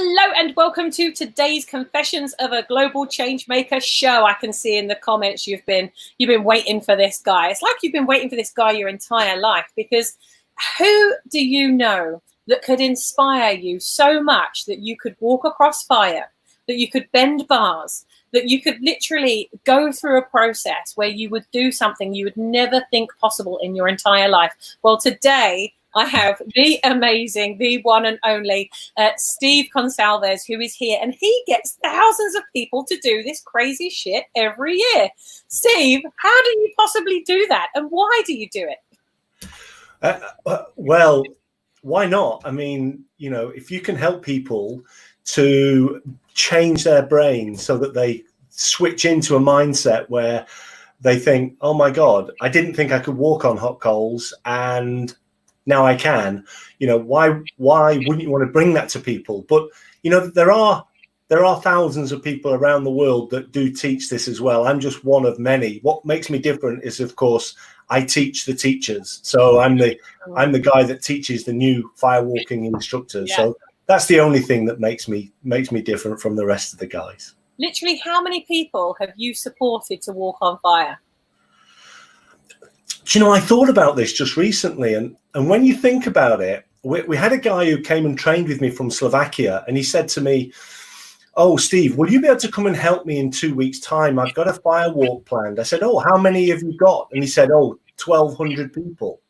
Hello and welcome to today's Confessions of a Global Changemaker show. I can see in the comments you've been waiting for this guy. It's like you've been waiting for this guy your entire life, because who do you know that could inspire you so much that you could walk across fire, that you could bend bars, that you could literally go through a process where you would do something you would never think possible in your entire life? Well, today I have the amazing, the one and only Steve Consalvez, who is here, and he gets thousands of people to do this crazy shit every year. Steve, how do you possibly do that, and why do you do it? Well, why not? I mean, you know, if you can help people to change their brain so that they switch into a mindset where they think, oh my God, I didn't think I could walk on hot coals, and now I can. You know, why wouldn't you want to bring that to people? But you know, there are thousands of people around the world that do teach this as well. I'm just one of many. What makes me different is, of course, I teach the teachers. So I'm the guy that teaches the new firewalking instructors. Yeah. So that's the only thing that makes me different from the rest of the guys. Literally, how many people have you supported to walk on fire? Do you know, I thought about this just recently, and when you think about it, we had a guy who came and trained with me from Slovakia, and he said to me, oh, Steve, will you be able to come and help me in 2 weeks' time? I've got a firewalk planned. I said, oh, how many have you got? And he said, oh, 1,200 people.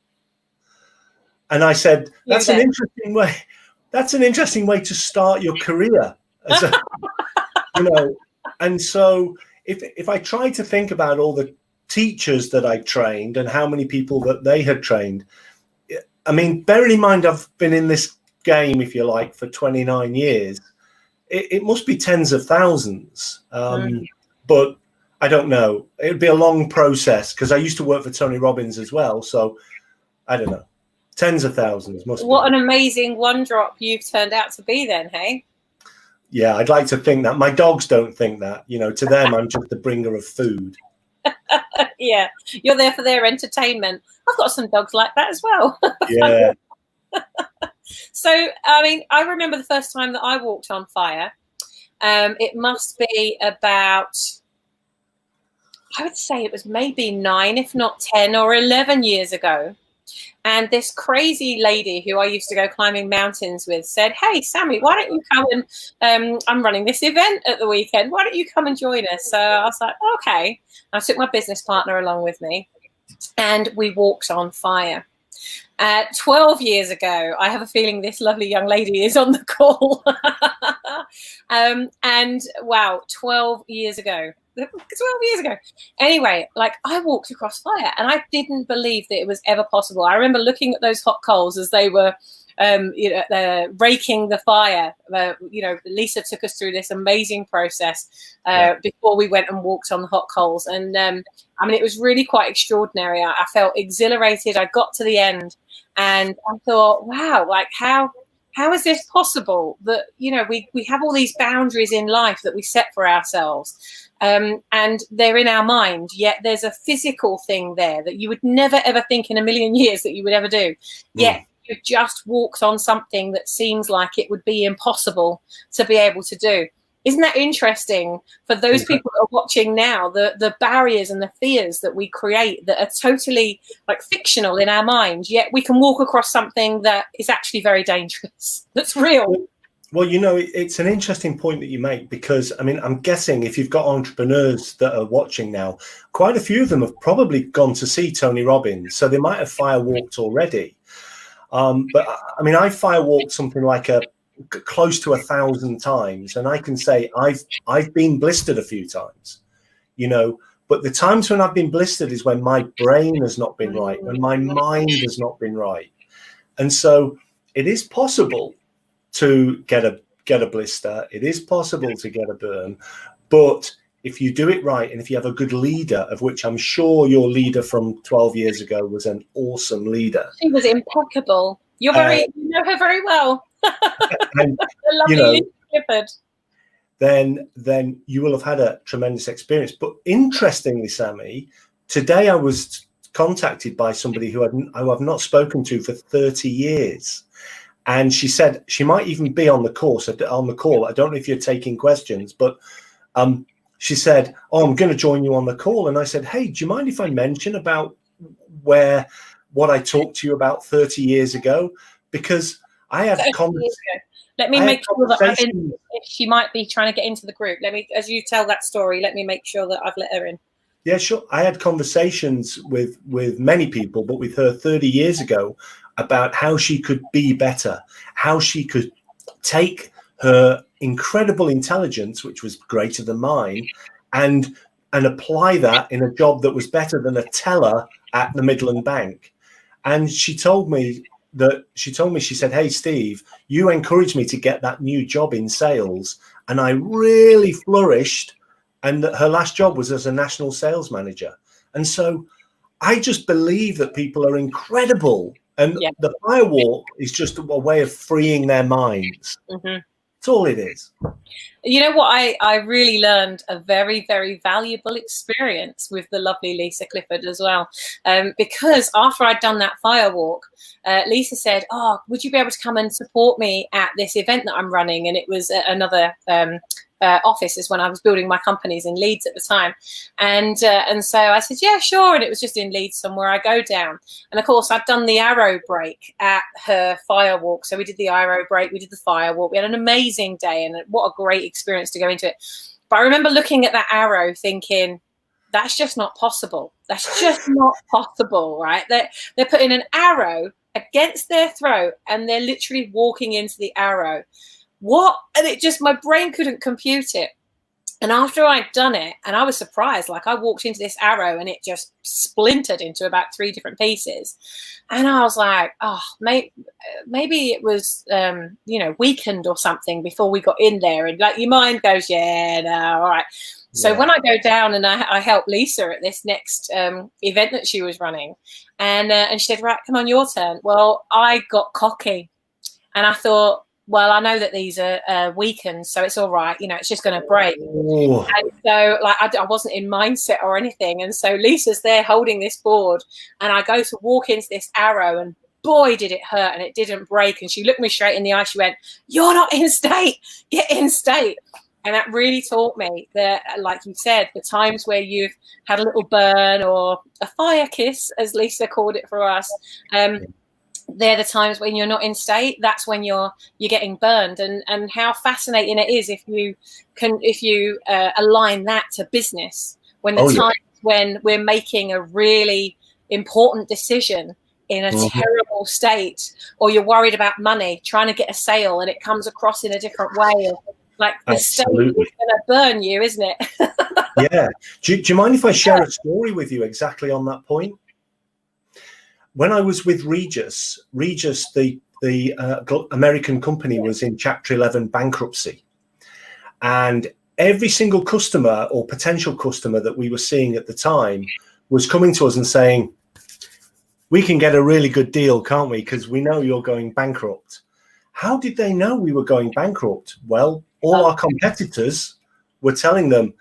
And I said, that's an interesting way. That's an interesting way to start your career. As a, you know, and so if I try to think about all the teachers that I trained and how many people that they had trained, I mean, bearing in mind I've been in this game, if you like, for 29 years, it must be tens of thousands. But I don't know. It would be a long process, because I used to work for Tony Robbins as well. So I don't know. Tens of thousands must be. What an amazing one drop you've turned out to be then, hey? Yeah, I'd like to think that. My dogs don't think that. You know, to them, I'm just the bringer of food. Yeah, you're there for their entertainment. I've got some dogs like that as well. Yeah. So, I mean, I remember the first time that I walked on fire. It must be about, I would say it was maybe 9, if not 10 or 11 years ago. And this crazy lady who I used to go climbing mountains with said, hey, Sammy, why don't you come and I'm running this event at the weekend. Why don't you come and join us? So I was like, okay. I took my business partner along with me, and we walked on fire. 12 years ago, I have a feeling this lovely young lady is on the call. And wow, 12 years ago. 12 years ago. Anyway, like, I walked across fire, and I didn't believe that it was ever possible. I remember looking at those hot coals as they were raking the fire. Lisa took us through this amazing process before we went and walked on the hot coals. And I mean, it was really quite extraordinary. I felt exhilarated. I got to the end, and I thought, wow, like, how is this possible that, you know, we have all these boundaries in life that we set for ourselves, and they're in our mind, yet there's a physical thing there that you would never, ever think in a million years that you would ever do. Yet you just walked on something that seems like it would be impossible to be able to do. Isn't that interesting for those people that are watching now, the barriers and the fears that we create that are totally like fictional in our mind, yet we can walk across something that is actually very dangerous, that's real. Well, you know, it's an interesting point that you make, because, I mean, I'm guessing if you've got entrepreneurs that are watching now, quite a few of them have probably gone to see Tony Robbins, so they might have firewalked already. But I mean, I firewalked something like close to 1,000 times, and I can say I've been blistered a few times, you know, but the times when I've been blistered is when my brain has not been right, when my mind has not been right. And so it is possible to get a blister, it is possible to get a burn, but if you do it right, and if you have a good leader, of which I'm sure your leader from 12 years ago was an awesome leader. She was impeccable. You know her very well. And, lovely, you know, then you will have had a tremendous experience. But interestingly, Sammy, today I was contacted by somebody who I've not spoken to for 30 years. And she said she might even be on the call. I don't know if you're taking questions, but she said, "Oh, I'm going to join you on the call." And I said, "Hey, do you mind if I mention about what I talked to you about 30 years ago? Because I had Let me make sure that she might be trying to get into the group. Let me, as you tell that story, let me make sure that I've let her in." Yeah, sure. I had conversations with many people, but with her 30 years ago about how she could be better, how she could take her incredible intelligence, which was greater than mine, and apply that in a job that was better than a teller at the Midland Bank. And she told me, she said, "Hey, Steve, you encouraged me to get that new job in sales, and I really flourished." And that her last job was as a national sales manager. And so I just believe that people are incredible. And the Firewalk is just a way of freeing their minds. That's all it is. You know what? I really learned a very, very valuable experience with the lovely Lisa Clifford as well. Because after I'd done that Firewalk, Lisa said, "Oh, would you be able to come and support me at this event that I'm running?" And it was another office, is when I was building my companies in Leeds at the time. And so I said, "Yeah, sure." And it was just in Leeds somewhere. I go down. And of course, I'd done the arrow break at her Firewalk. So we did the arrow break, we did the Firewalk. We had an amazing day, and what a great experience to go into it. But I remember looking at that arrow thinking, that's just not possible. That's just not possible, right? They're putting an arrow against their throat and they're literally walking into the arrow. What? And it just, my brain couldn't compute it. And after I'd done it, and I was surprised, like I walked into this arrow and it just splintered into about 3 different pieces. And I was like, oh, maybe it was, weakened or something before we got in there. And like your mind goes, yeah, no, all right. So when I go down and I help Lisa at this next event that she was running, and she said, "Right, come on, your turn." Well, I got cocky and I thought, well, I know that these are weakened, so it's all right. It's just going to break. Ooh. And so like I wasn't in mindset or anything. And so Lisa's there holding this board and I go to walk into this arrow and boy, did it hurt, and it didn't break. And she looked me straight in the eye. She went, "You're not in state. Get in state." And that really taught me that, like you said, the times where you've had a little burn or a fire kiss, as Lisa called it for us, they're the times when you're not in state. That's when you're getting burned. And how fascinating it is if you align that to business, when the times when we're making a really important decision in a terrible state, or you're worried about money, trying to get a sale, and it comes across in a different way. Like the state is going to burn you, isn't it? Yeah. Do you mind if I share a story with you exactly on that point? When I was with Regis, the American company, was in Chapter 11 bankruptcy. And every single customer or potential customer that we were seeing at the time was coming to us and saying, "We can get a really good deal, can't we? Because we know you're going bankrupt." How did they know we were going bankrupt? Well, all our competitors were telling them,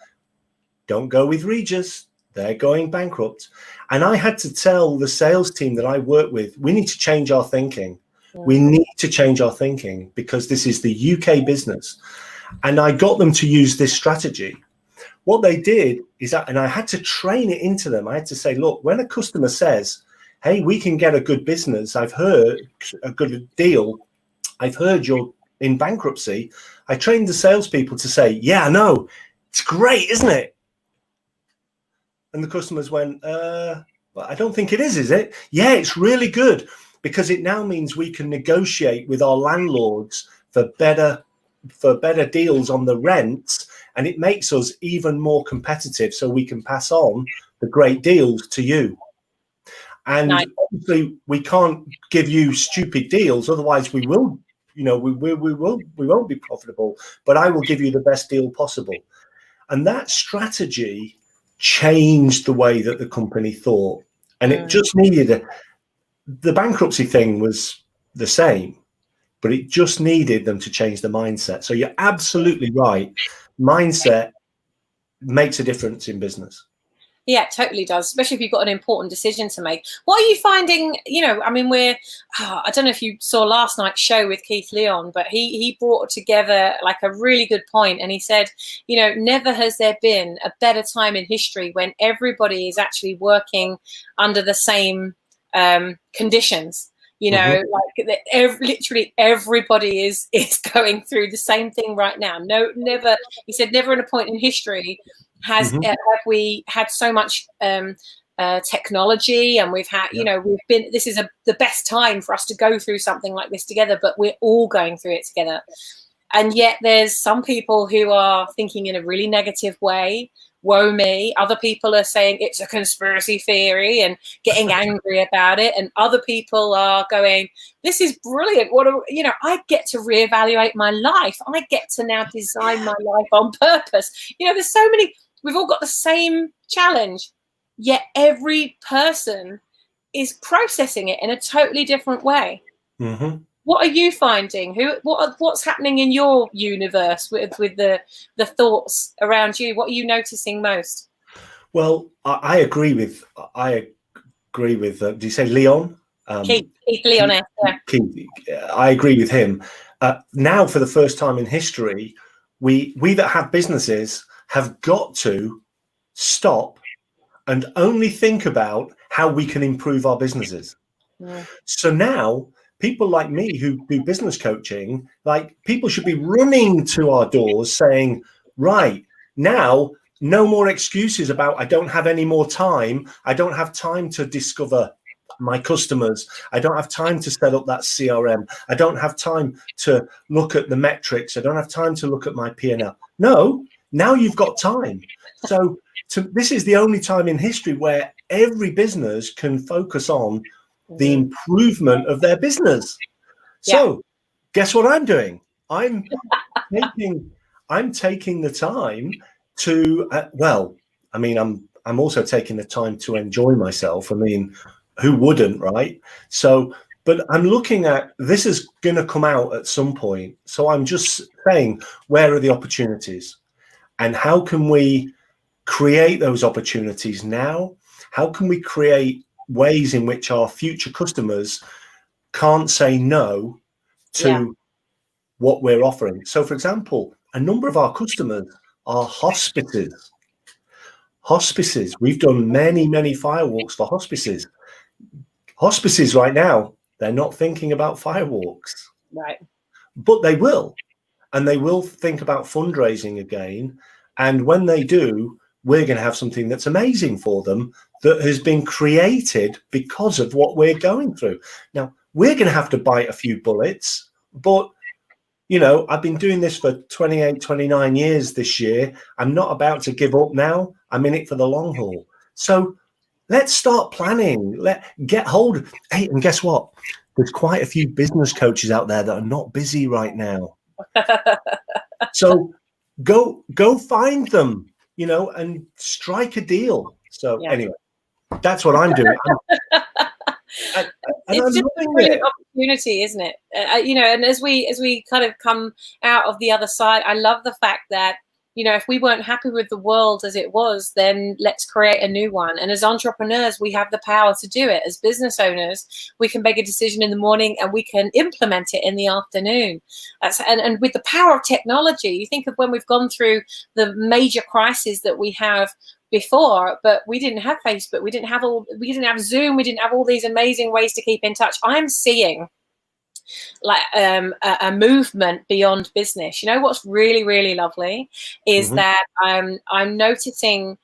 "Don't go with Regis. They're going bankrupt." And I had to tell the sales team that I work with, we need to change our thinking. We need to change our thinking because this is the UK business. And I got them to use this strategy. What they did is that, and I had to train it into them. I had to say, look, when a customer says, "Hey, we can get a good business. I've heard a good deal. I've heard you're in bankruptcy." I trained the salespeople to say, "Yeah, I know. It's great, isn't it?" And the customers went, "Well, I don't think it is it?" "Yeah, it's really good because it now means we can negotiate with our landlords for better deals on the rents, and it makes us even more competitive so we can pass on the great deals to you. And obviously we can't give you stupid deals, otherwise we will, we won't be profitable, but I will give you the best deal possible." And that strategy changed the way that the company thought. And it just needed the bankruptcy thing was the same, but it just needed them to change the mindset. So you're absolutely right. Mindset makes a difference in business. Yeah, it totally does, especially if you've got an important decision to make. What are you finding, you know, I mean, I don't know if you saw last night's show with Keith Leon, but he brought together like a really good point. And he said, you know, never has there been a better time in history when everybody is actually working under the same conditions. You know, like literally everybody is going through the same thing right now. No, never. He said, never at a point in history have we had so much technology, and we've had, you know, this is the best time for us to go through something like this together, but we're all going through it together. And yet there's some people who are thinking in a really negative way, woe me. Other people are saying it's a conspiracy theory and getting angry about it. And other people are going, this is brilliant. You know, I get to reevaluate my life. I get to now design my life on purpose. You know, there's so many, we've all got the same challenge, yet every person is processing it in a totally different way. What are you finding? What's happening in your universe with the thoughts around you? What are you noticing most? Well, I agree with. Do you say Leon? Keith Leon. Keith, I agree with him. Now, for the first time in history, we that have businesses have got to stop and only think about how we can improve our businesses. So now, people like me who do business coaching, like, people should be running to our doors saying, right, now, no more excuses about I don't have any more time. I don't have time to discover my customers. I don't have time to set up that CRM. I don't have time to look at the metrics. I don't have time to look at my P&L. No, now you've got time. So this is the only time in history where every business can focus on the improvement of their business. So guess what I'm doing? I'm taking the time to, I mean, I'm also taking the time to enjoy myself. I mean, who wouldn't, right? So, but I'm looking at, this is going to come out at some point. So I'm just saying, where are the opportunities? And how can we create those opportunities now? How can we create ways in which our future customers can't say no to what we're offering? So, for example, a number of our customers are hospices. Hospices. We've done many, many firewalks for hospices. Hospices right now, they're not thinking about firewalks. Right. But they will. And they will think about fundraising again. And when they do, we're going to have something that's amazing for them that has been created because of what we're going through. Now, we're going to have to bite a few bullets, but, you know, I've been doing this for 28, 29 years this year. I'm not about to give up now. I'm in it for the long haul. So let's start planning. Get hold. Hey, and guess what? There's quite a few business coaches out there that are not busy right now. So go find them, you know, and strike a deal. So anyway, that's what I'm doing. It's just a brilliant opportunity, isn't it? You know, and as we kind of come out of the other side, I love the fact that, you know, if we weren't happy with the world as it was, then let's create a new one. And as entrepreneurs, we have the power to do it. As business owners, we can make a decision in the morning and we can implement it in the afternoon. And with the power of technology, you think of when we've gone through the major crises that we have before, but we didn't have Facebook, we didn't have Zoom, we didn't have all these amazing ways to keep in touch. I'm seeing like a movement beyond business. You know what's really, really lovely is that I'm noticing,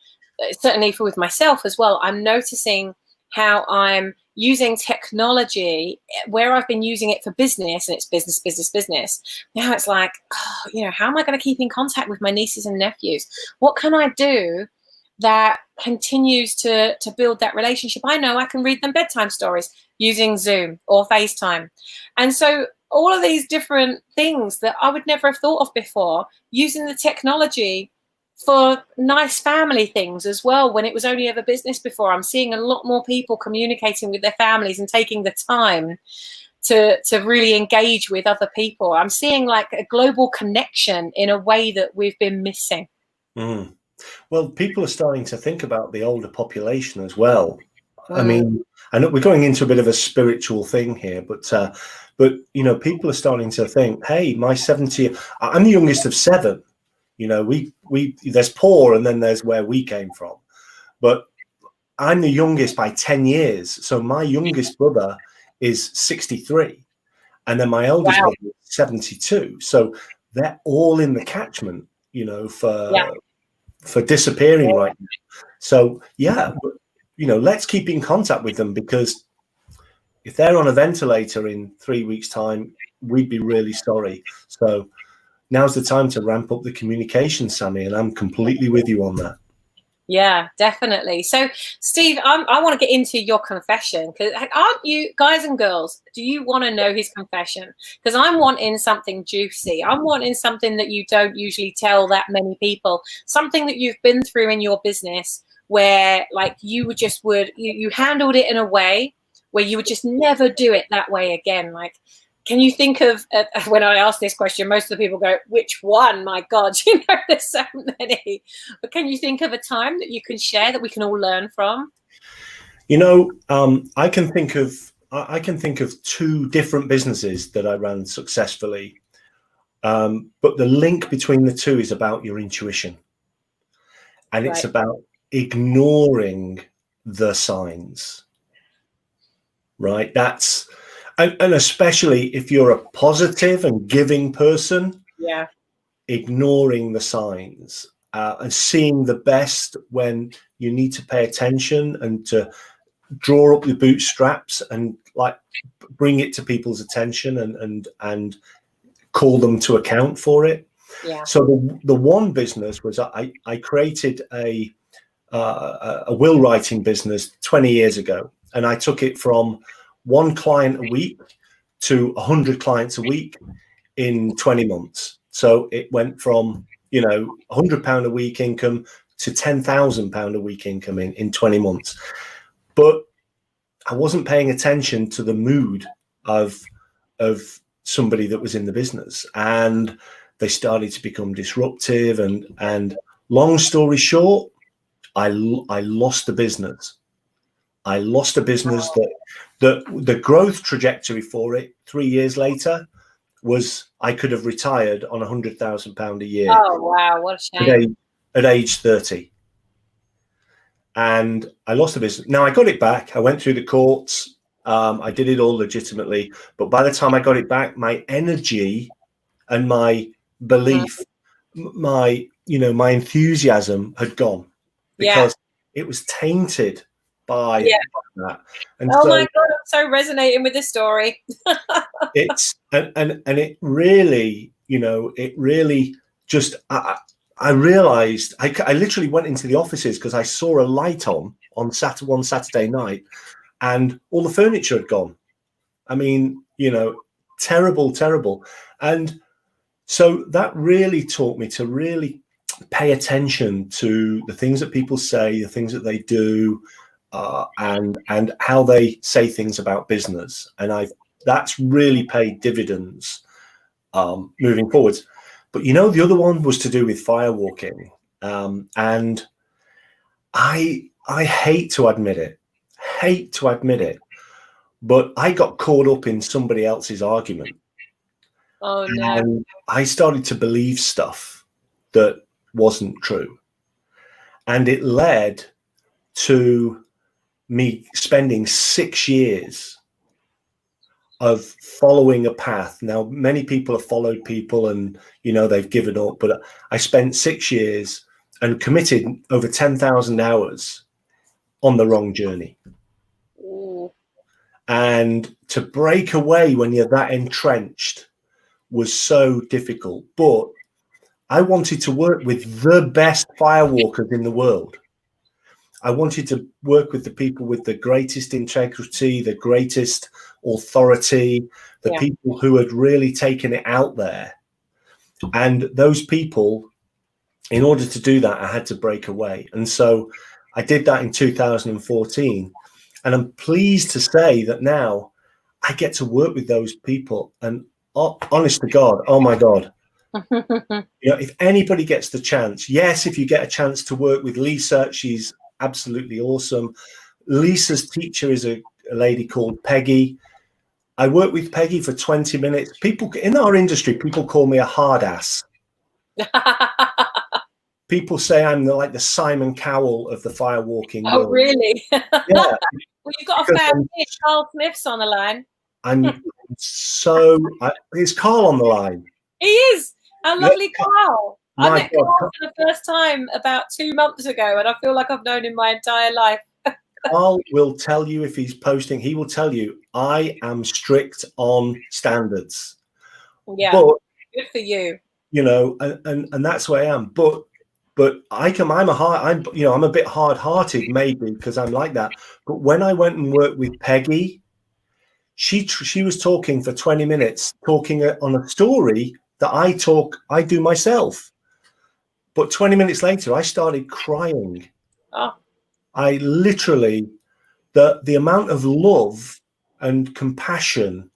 certainly with myself as well, I'm noticing how I'm using technology where I've been using it for business, and it's business. Now it's like, oh, you know, how am I going to keep in contact with my nieces and nephews? What can I do that continues to build that relationship? I know I can read them bedtime stories using Zoom or FaceTime. And so all of these different things that I would never have thought of before, using the technology for nice family things as well, when it was only ever business before. I'm seeing a lot more people communicating with their families and taking the time to really engage with other people. I'm seeing like a global connection in a way that we've been missing. Well, people are starting to think about the older population as well. I mean, I know we're going into a bit of a spiritual thing here, but you know, people are starting to think, hey, my 70, I'm the youngest of seven. You know, we there's poor, and then there's where we came from. But I'm the youngest by 10 years. So my youngest brother is 63, and then my eldest brother is 72. So they're all in the catchment, you know, for disappearing right now. So yeah, you know, let's keep in contact with them, because if they're on a ventilator in 3 weeks' time, we'd be really sorry. So now's the time to ramp up the communication, Sammy, and I'm completely with you on that. Yeah, definitely. So, Steve, I want to get into your confession, because aren't you, guys and girls, do you want to know his confession? Because I'm wanting something juicy. I'm wanting something that you don't usually tell that many people, something that you've been through in your business where like you handled it in a way where you would just never do it that way again. Like, can you think of, when I ask this question, most of the people go, which one? My God, you know, there's so many. But can you think of a time that you can share that we can all learn from? You know, I can think of two different businesses that I ran successfully. But the link between the two is about your intuition. And it's about ignoring the signs, right? That's, and especially if you're a positive and giving person, ignoring the signs and seeing the best when you need to pay attention and to draw up the bootstraps and like bring it to people's attention and call them to account for it. Yeah. So the one business was I created a will writing business 20 years ago, and I took it from one client a week to 100 clients a week in 20 months. So it went from, you know, £100 a week income to £10,000 a week income in 20 months. But I wasn't paying attention to the mood of somebody that was in the business, and they started to become disruptive. And long story short, I lost the business. I lost a business that the growth trajectory for it 3 years later was I could have retired on £100,000 a year. Oh wow, what a shame! At age 30, and I lost the business. Now I got it back. I went through the courts. I did it all legitimately, but by the time I got it back, my energy and my belief, my enthusiasm had gone, because it was tainted by that. And oh my God, I'm so resonating with this story. It's and it really, you know, it really just I realized I literally went into the offices because I saw a light on one Saturday night, and all the furniture had gone. I mean, you know, terrible. And so that really taught me to really pay attention to the things that people say, the things that they do, and how they say things about business. And that's really paid dividends moving forwards. But you know, the other one was to do with firewalking, and I hate to admit it, but I got caught up in somebody else's argument. Oh no! And I started to believe stuff that wasn't true, and it led to me spending 6 years of following a path. Now, many people have followed people and, you know, they've given up, but I spent 6 years and committed over 10,000 hours on the wrong journey. Ooh. And to break away when you're that entrenched was so difficult. But I wanted to work with the best firewalkers in the world. I wanted to work with the people with the greatest integrity, the greatest authority, the people who had really taken it out there. And those people, in order to do that, I had to break away. And so I did that in 2014. And I'm pleased to say that now I get to work with those people. And honest to God, oh my God, You know, if anybody gets the chance, yes, if you get a chance to work with Lisa, she's absolutely awesome. Lisa's teacher is a lady called Peggy. I worked with Peggy for 20 minutes. People in our industry, people call me a hard ass. People say I'm like the Simon Cowell of the firewalking Oh, world. really? Yeah. Well, you've got a fan here. Carl Smith's on the line. Is Carl on the line? He is. Our lovely Carl. I met God. Carl for the first time about 2 months ago, and I feel like I've known him my entire life. Carl will tell you if he's posting. He will tell you, I am strict on standards. Yeah, but, good for you. You know, and that's where I am. But I'm a bit hard-hearted, maybe because I'm like that. But when I went and worked with Peggy, she was talking for 20 minutes, talking on a story that I do myself. But 20 minutes later, I started crying. Oh. I literally, the amount of love and compassion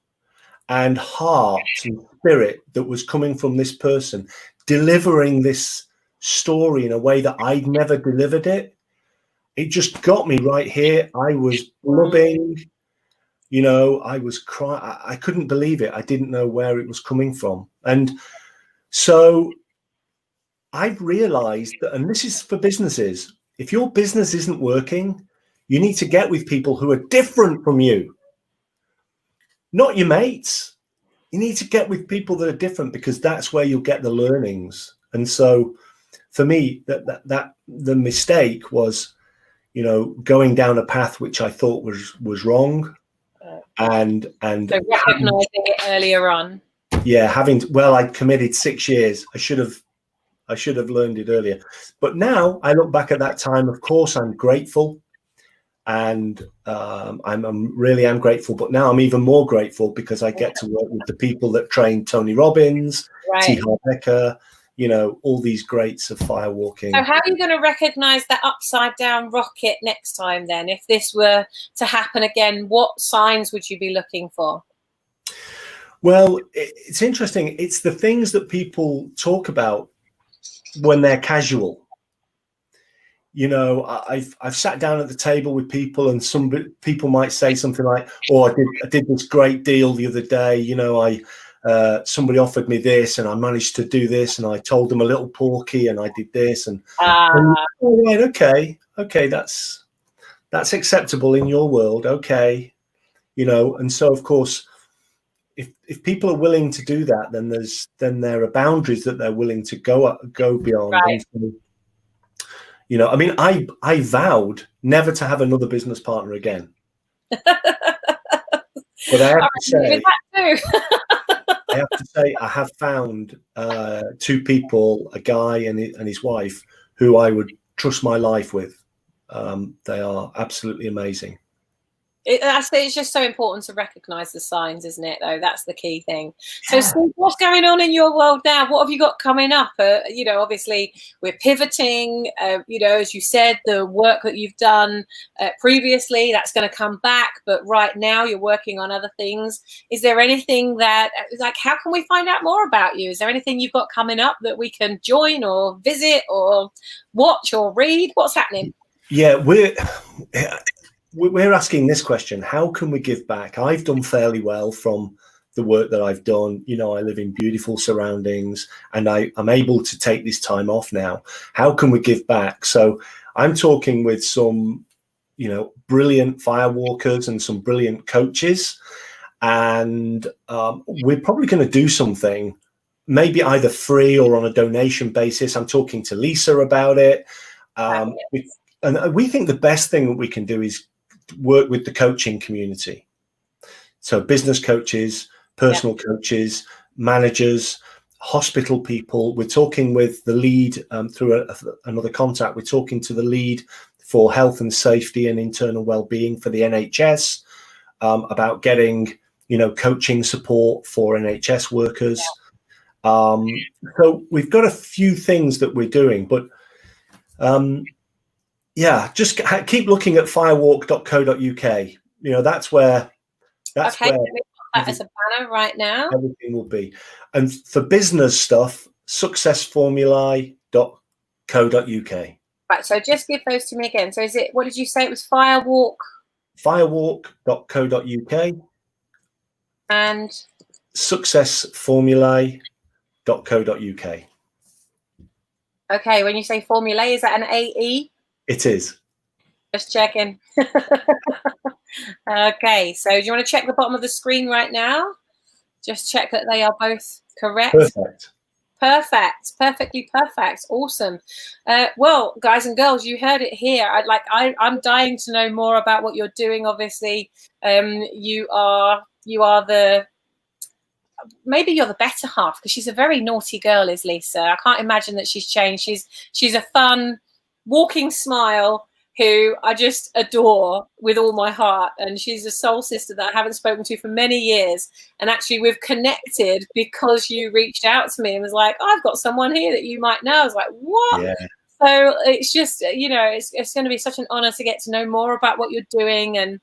and heart and spirit that was coming from this person, delivering this story in a way that I'd never delivered it, it just got me right here. I was blubbing, you know, I was crying. I couldn't believe it. I didn't know where it was coming from. And so I've realized that, and this is for businesses, if your business isn't working, you need to get with people who are different from you, not your mates. You need to get with people that are different, because that's where you'll get the learnings. And so for me, that the mistake was, you know, going down a path which I thought was wrong. And so recognizing it earlier on. Yeah, I'd committed 6 years. I should have learned it earlier. But now I look back at that time, of course, I'm grateful. And I'm really grateful. But now I'm even more grateful because I get to work with the people that train Tony Robbins, T. Harv Eker, you know, all these greats of firewalking. So how are you going to recognize that upside down rocket next time then? If this were to happen again, what signs would you be looking for? Well, it's interesting. It's the things that people talk about when they're casual. You know, I've sat down at the table with people, and some people might say something like, "Oh, I did this great deal the other day. You know, somebody offered me this, and I managed to do this, and I told them a little porky, and I did this, and oh, right, okay, that's acceptable in your world, okay, you know." And so, of course, if people are willing to do that, then there are boundaries that they're willing to go beyond. Right. You know, I mean, I vowed never to have another business partner again. But I have to say, I have found 2 people, a guy and his wife, who I would trust my life with. They are absolutely amazing. I say it's just so important to recognize the signs, isn't it, though? That's the key thing. So Steve, what's going on in your world now? What have you got coming up? You know, obviously we're pivoting, you know, as you said, the work that you've done previously, that's going to come back, but right now you're working on other things. Is there anything that, like, how can we find out more about you? Is there anything you've got coming up that we can join or visit or watch or read? What's happening? Yeah, we're asking this question: how can we give back? I've done fairly well from the work that I've done. You know, I live in beautiful surroundings, and I'm able to take this time off now. How can we give back? So I'm talking with some, you know, brilliant firewalkers and some brilliant coaches, and we're probably going to do something, maybe either free or on a donation basis. I'm talking to Lisa about it. And we think the best thing that we can do is work with the coaching community. So business coaches, personal coaches, managers, hospital people. We're talking with the lead through another contact. We're talking to the lead for health and safety and internal well-being for the NHS about getting, you know, coaching support for NHS workers. So we've got a few things that we're doing, but yeah, just keep looking at firewalk.co.uk. You know, that's where. Okay, that as a banner right now. Everything will be. And for business stuff, successformulae.co.uk. Right, so just give those to me again. So is it, what did you say? It was Firewalk? Firewalk.co.uk. And successformulae.co.uk. okay, when you say formulae, is that an AE? It is. Just checking. Okay, so do you want to check the bottom of the screen right now? Just check that they are both correct. Perfect. Perfect. Perfectly perfect. Awesome. Well, guys and girls, you heard it here. I'm dying to know more about what you're doing. Obviously, you are the, maybe you're the better half, because she's a very naughty girl, is Lisa. I can't imagine that she's changed. She's a fun, walking smile who I just adore with all my heart. And she's a soul sister that I haven't spoken to for many years. And actually we've connected because you reached out to me and was like, I've got someone here that you might know. I was like, what? Yeah. So it's just, you know, it's going to be such an honor to get to know more about what you're doing. And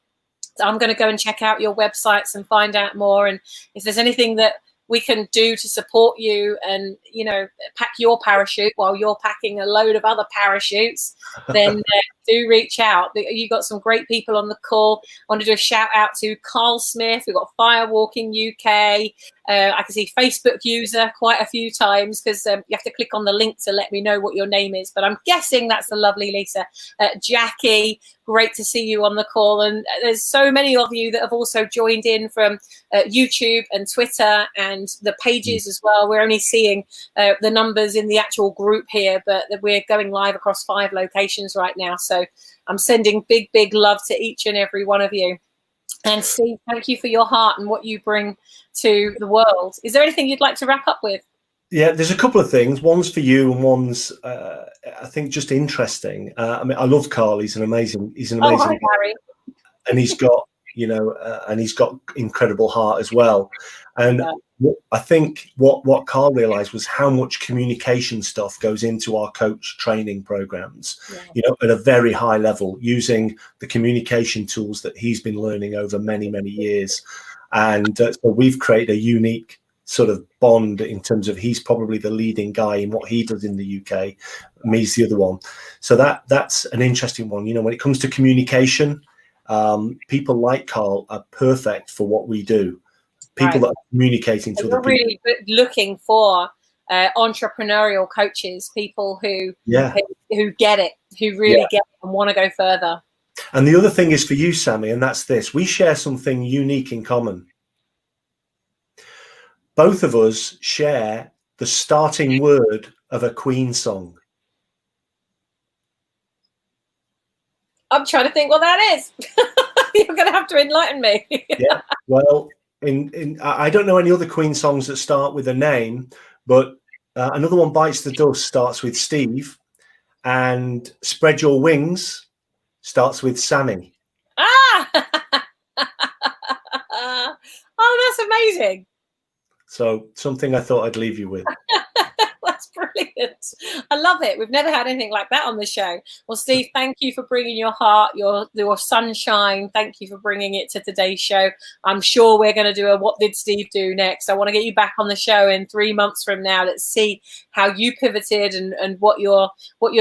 I'm going to go and check out your websites and find out more. And if there's anything that we can do to support you and, you know, pack your parachute while you're packing a load of other parachutes, then do reach out. You've got some great people on the call. I want to do a shout out to Carl Smith. We've got Firewalking UK. I can see Facebook user quite a few times, because you have to click on the link to let me know what your name is. But I'm guessing that's the lovely Lisa. Jackie, great to see you on the call. And there's so many of you that have also joined in from YouTube and Twitter and the pages as well. We're only seeing the numbers in the actual group here, but we're going live across 5 locations right now. So I'm sending big, big love to each and every one of you. And Steve, thank you for your heart and what you bring to the world. Is there anything you'd like to wrap up with? Yeah, there's a couple of things. One's for you, and one's I think just interesting. I mean, I love Carl. He's an amazing. Oh, hi, Barry. And he's got, you know, and he's got incredible heart as well. And I think what Carl realized was how much communication stuff goes into our coach training programs, you know, at a very high level, using the communication tools that he's been learning over many, many years. And so we've created a unique sort of bond in terms of he's probably the leading guy in what he does in the UK. Me's the other one. So that's an interesting one. You know, when it comes to communication, people like Carl are perfect for what we do. People that are communicating to other people. We're really looking for entrepreneurial coaches, people who get it, who really get it and want to go further. And the other thing is for you, Sammy, and that's this. We share something unique in common. Both of us share the starting word of a Queen song. I'm trying to think what that is. You're going to have to enlighten me. Yeah, well, I don't know any other Queen songs that start with a name, but another one, Bites the Dust, starts with Steve, and Spread Your Wings starts with Sammy. Ah! Oh, that's amazing. So something I thought I'd leave you with. That's brilliant. I love it. We've never had anything like that on the show. Well, Steve, thank you for bringing your heart, your sunshine. Thank you for bringing it to today's show. I'm sure we're going to do a What Did Steve Do next. I want to get you back on the show in 3 months from now. Let's see how you pivoted and what you're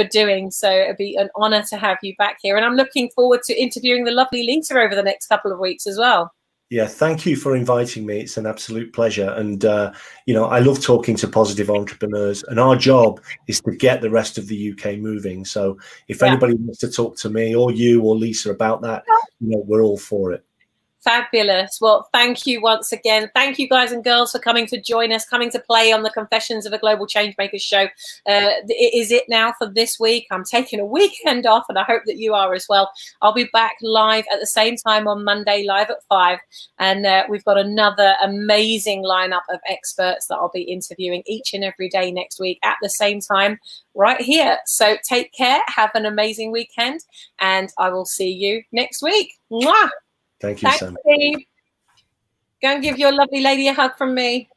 doing. So it'd be an honor to have you back here. And I'm looking forward to interviewing the lovely Lisa over the next couple of weeks as well. Yeah, thank you for inviting me. It's an absolute pleasure. And, you know, I love talking to positive entrepreneurs, and our job is to get the rest of the UK moving. So if anybody wants to talk to me or you or Lisa about that, you know, we're all for it. Fabulous. Well, thank you once again. Thank you, guys and girls, for coming to join us, coming to play on the Confessions of a Global Changemaker show. It is it now for this week. I'm taking a weekend off, and I hope that you are as well. I'll be back live at the same time on Monday, live at 5. And we've got another amazing lineup of experts that I'll be interviewing each and every day next week at the same time right here. So take care. Have an amazing weekend, and I will see you next week. Mwah! Thank you, Sam. Steve. Go and give your lovely lady a hug from me.